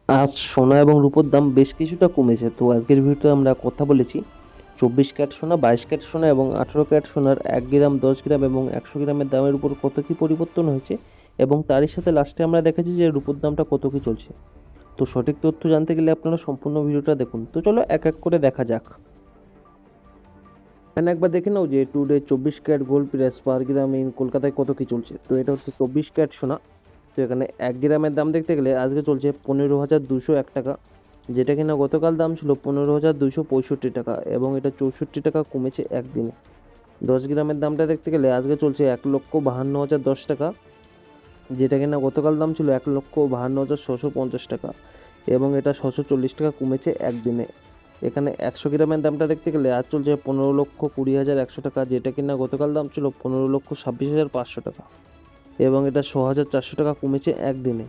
আজ সোনা এবং রূপোর দাম বেশ কিছুটা কমেছে। তো আজকের ভিডিওতে আমরা কথা বলেছি 24 ক্যারেট সোনা, 22 ক্যারেট সোনা এবং 18 ক্যারেট সোনার 1 গ্রাম, 10 গ্রাম এবং 100 গ্রামের দামের উপর কত কী পরিবর্তন হয়েছে এবং তারই সাথে লাস্টে আমরা দেখেছি যে রূপোর দামটা কত কী চলছে। তো সঠিক তথ্য জানতে গেলে আপনারা সম্পূর্ণ ভিডিওটা দেখুন। তো চলো এক এক করে দেখা যাক। এখানে একবার দেখে নাও যে today 24 carat gold price per gram in কলকাতায় কত কী চলছে। তো এটা হচ্ছে 24 ক্যারেট সোনা। তো এখানে 1 গ্রামের দাম দেখতে গেলে আজকে চলছে 15,201 টাকা, যেটা কিনা গতকাল দাম ছিল 15,265 টাকা এবং এটা 64 টাকা কমেছে একদিনে। 10 গ্রামের দামটা দেখতে গেলে আজকে চলছে 1,52,010 টাকা, যেটা কিনা গতকাল দাম ছিল 1,52,650 টাকা এবং এটা 640 টাকা কমেছে একদিনে। এখানে 100 গ্রামের দামটা দেখতে গেলে আজ চলছে 15,20,100 টাকা, যেটা কিনা গতকাল দাম ছিল 15,26,500 টাকা এবং এটা 6,400 টাকা কমেছে একদিনে।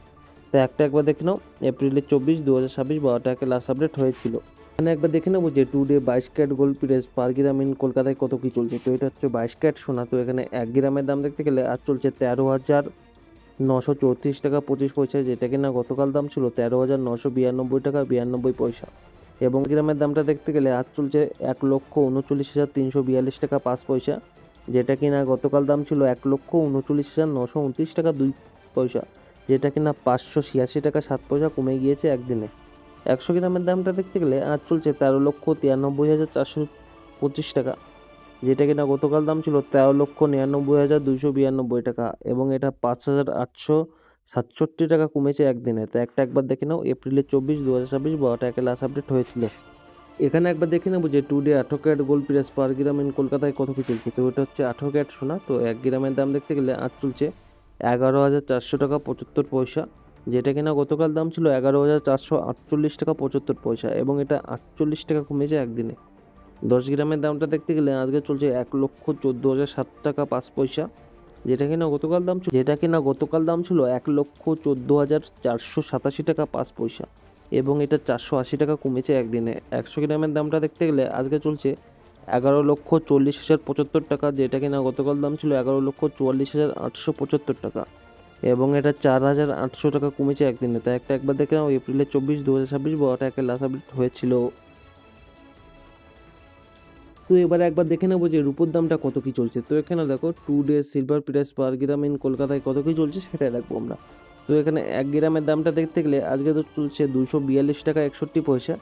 তো একবার দেখে নাও এপ্রিলের 24, 2026 12টাকে লাস্ট আপডেট হয়েছিল। এখানে একবার দেখে নেবো যে today 22 carat gold price per gram in কলকাতায় কত কী চলছে। তো এটা হচ্ছে 22 ক্যারেট সোনা। তো এখানে 1 গ্রামের দাম দেখতে গেলে আজ চলছে 13,934 টাকা 25 পয়সা, যেটা কিনা গতকাল দাম ছিল 13,992 টাকা 92 পয়সা এবং গ্রামের দামটা দেখতে গেলে আজ চলছে 1,39,342 টাকা 5 পয়সা, যেটা কিনা গতকাল দাম ছিল 1,39,929 টাকা 2 পয়সা, যেটা কিনা 586 টাকা 7 পয়সা কমে গিয়েছে একদিনে। 100 গ্রামের দামটা দেখতে গেলে আজ চলছে 13,93,425 টাকা, যেটা কিনা গতকাল দাম ছিল 13,99,292 টাকা এবং এটা 5,867 টাকা কমেছে একদিনে। তো একবার দেখে নাও এপ্রিলের 24, 2026 12টাকে লাস্ট আপডেট হয়েছিল। এখানে একবার দেখে নেবো যে today 18 carat gold price per gram in কলকাতায় কত কী চলছে। তো এটা হচ্ছে 18 ক্যারেট সোনা। তো 1 গ্রামের দাম দেখতে গেলে আজ চলছে 11,400 টাকা 75 পয়সা, যেটা কিনা গতকাল দাম ছিল 11,448 টাকা 75 পয়সা এবং এটা 48 টাকা কমেছে একদিনে। 10 গ্রামের দামটা দেখতে গেলে আজকে চলছে 1,14,007 টাকা 5 পয়সা, যেটা কিনা গতকাল দাম ছিল 1,14,487 টাকা 5 পয়সা এবং এটা 480 টাকা কমেছে একদিনে। 100 গ্রামের দামটা দেখতে গেলে আজকে চলছে 11,40,075 টাকা, যেটা কিনা গতকাল দাম ছিল 11,44,875 টাকা এবং এটা 4,800 টাকা কমেছে একদিনে। তাই একবার দেখে নাও এপ্রিলের 24, 2026 12টাকে লাস্ট আপডেট হয়েছিল। তো এবারে একবার দেখে নেবো যে রূপোর দামটা কত কী চলছে। তো এখানে দেখো today silver price per gram in কলকাতায় কত কী চলছে সেটা দেখবো আমরা। তো এখানে 1 গ্রামের দামটা দেখতে গেলে আজকে তো চলছে 242 টাকা 61 পয়সা,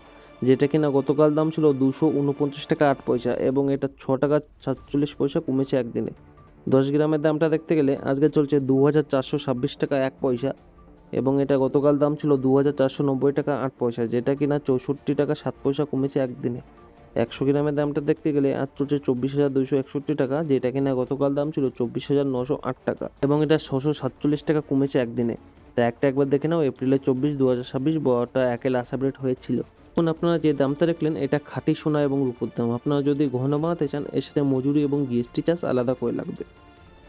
যেটা কিনা গতকাল দাম ছিল 249 টাকা 8 পয়সা এবং এটা 6 টাকা 47 পয়সা কমেছে একদিনে। 10 গ্রামের দামটা দেখতে গেলে আজকে চলছে 2,426 টাকা 1 পয়সা এবং এটা গতকাল দাম ছিল 2,490 টাকা 8 পয়সা, যেটা কিনা 64 টাকা 7 পয়সা কমেছে একদিনে। 100 গ্রামের দামটা দেখতে গেলে আজ চলছে 24,261 টাকা, যেটা কিনা গতকাল দাম ছিল 24,908 টাকা এবং এটা 647 টাকা কমেছে একদিনে। তা একবার দেখে নাও এপ্রিলের 24, 2026 বড়টা একে লাস্ট আপডেট হয়েছিল। এখন আপনারা যে দামটা দেখলেন এটা খাঁটি সোনা এবং রূপোর দাম। আপনারা যদি গহনা বানাতে চান এর সাথে মজুরি এবং জিএসটি চার্জ আলাদা করে লাগবে।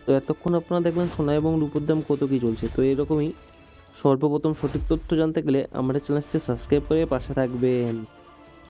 তো এতক্ষণ আপনারা দেখলেন সোনা এবং রূপোর দাম কত কী চলছে। তো এরকমই সর্বপ্রথম সঠিক তথ্য জানতে গেলে আমাদের চ্যানেলটি সাবস্ক্রাইব করে পাশে থাকবেন।